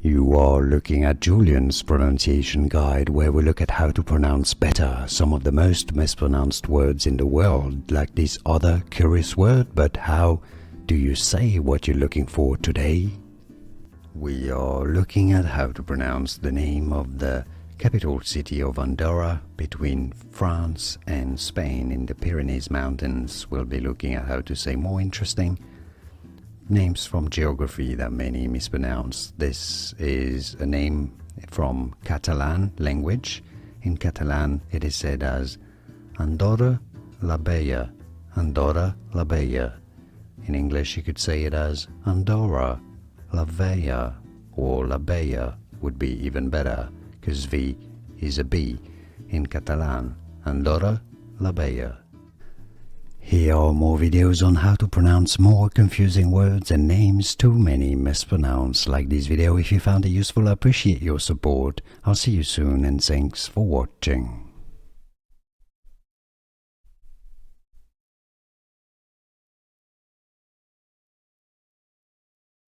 You are looking at Julian's pronunciation guide, where we look at how to pronounce better some of the most mispronounced words in the world, like this other curious word. But how do you say what you're looking for today? We are looking at how to pronounce the name of the capital city of Andorra between France and Spain in the Pyrenees Mountains. We'll be looking at how to say more interesting names from geography that many mispronounce. This is a name from Catalan language. In Catalan it is said as Andorra La Vella, Andorra La Vella. In English you could say it as Andorra La Vella, or La Vella would be even better, because V is a B in Catalan. Andorra La Vella. Here are more videos on how to pronounce more confusing words and names too many mispronounced. Like this video if you found it useful. I appreciate your support. I'll see you soon and thanks for watching.